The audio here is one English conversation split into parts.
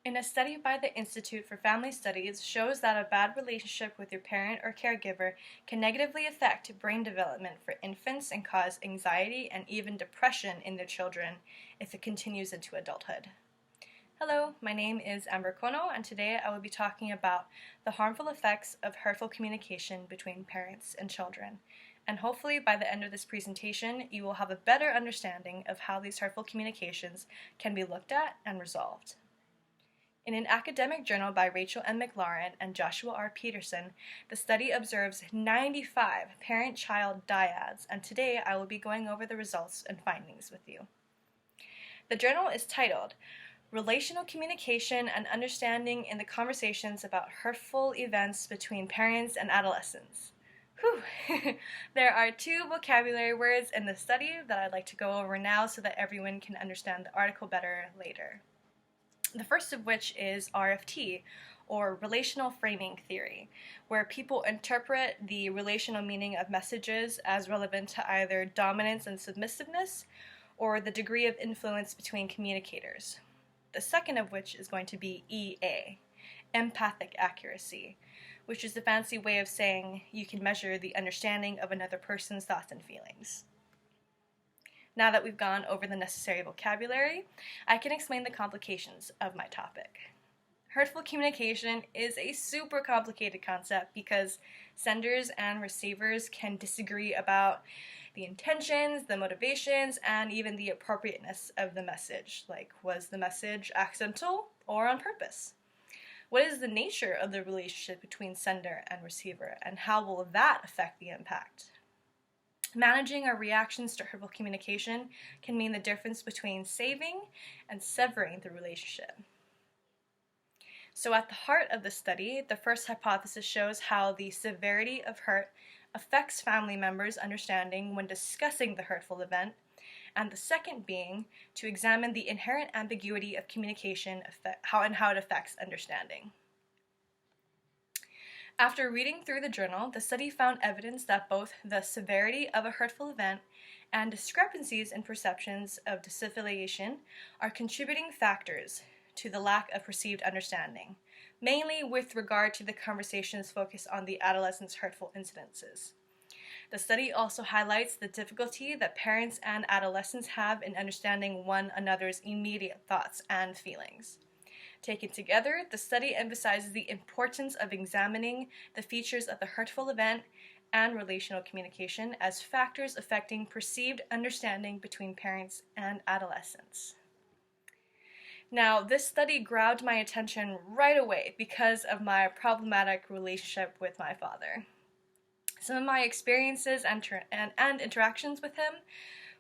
In a study by the Institute for Family Studies shows that a bad relationship with your parent or caregiver can negatively affect brain development for infants and cause anxiety and even depression in their children if it continues into adulthood. Hello, my name is Amber Kono, and today I will be talking about the harmful effects of hurtful communication between parents and children. And hopefully by the end of this presentation, you will have a better understanding of how these hurtful communications can be looked at and resolved. In an academic journal by Rachel M. McLaurin and Joshua R. Peterson, the study observes 95 parent-child dyads, and today I will be going over the results and findings with you. The journal is titled, Relational Communication and Understanding in the Conversations About Hurtful Events Between Parents and Adolescents. Whew! There are two vocabulary words in the study that I'd like to go over now so that everyone can understand the article better later. The first of which is RFT, or Relational Framing Theory, where people interpret the relational meaning of messages as relevant to either dominance and submissiveness, or the degree of influence between communicators. The second of which is going to be EA, Empathic Accuracy, which is the fancy way of saying you can measure the understanding of another person's thoughts and feelings. Now that we've gone over the necessary vocabulary, I can explain the complications of my topic. Hurtful communication is a super complicated concept because senders and receivers can disagree about the intentions, the motivations, and even the appropriateness of the message. Like, was the message accidental or on purpose? What is the nature of the relationship between sender and receiver, and how will that affect the impact? Managing our reactions to hurtful communication can mean the difference between saving and severing the relationship. So at the heart of the study, the first hypothesis shows how the severity of hurt affects family members' understanding when discussing the hurtful event, and the second being to examine the inherent ambiguity of communication and how it affects understanding. After reading through the journal, the study found evidence that both the severity of a hurtful event and discrepancies in perceptions of disaffiliation are contributing factors to the lack of perceived understanding, mainly with regard to the conversations focused on the adolescent's hurtful incidences. The study also highlights the difficulty that parents and adolescents have in understanding one another's immediate thoughts and feelings. Taken together, the study emphasizes the importance of examining the features of the hurtful event and relational communication as factors affecting perceived understanding between parents and adolescents. Now, this study grabbed my attention right away because of my problematic relationship with my father. Some of my experiences and interactions with him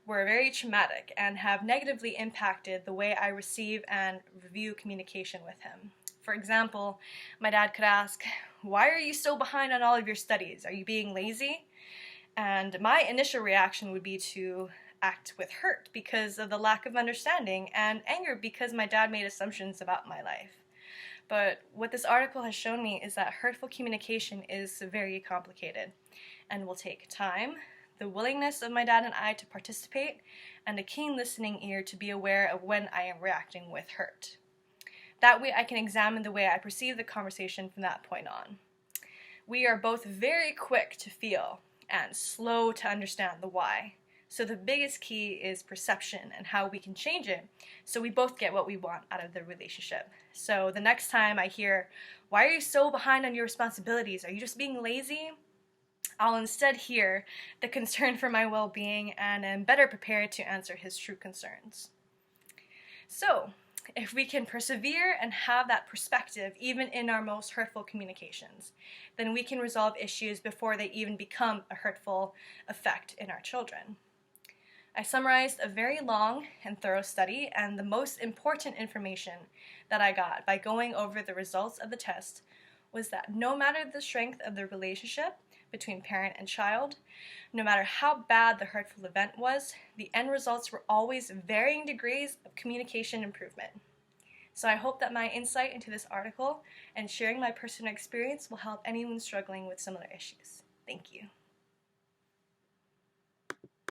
were very traumatic and have negatively impacted the way I receive and review communication with him. For example, my dad could ask, "Why are you so behind on all of your studies? Are you being lazy?" And my initial reaction would be to act with hurt because of the lack of understanding and anger because my dad made assumptions about my life. But what this article has shown me is that hurtful communication is very complicated and will take time, the willingness of my dad and I to participate, and a keen listening ear to be aware of when I am reacting with hurt. That way I can examine the way I perceive the conversation from that point on. We are both very quick to feel and slow to understand the why. So the biggest key is perception and how we can change it so we both get what we want out of the relationship. So the next time I hear, "Why are you so behind on your responsibilities? Are you just being lazy?" I'll instead hear the concern for my well-being and am better prepared to answer his true concerns. So, if we can persevere and have that perspective even in our most hurtful communications, then we can resolve issues before they even become a hurtful effect in our children. I summarized a very long and thorough study, and the most important information that I got by going over the results of the test was that no matter the strength of the relationship between parent and child, no matter how bad the hurtful event was, the end results were always varying degrees of communication improvement. So I hope that my insight into this article and sharing my personal experience will help anyone struggling with similar issues. Thank you.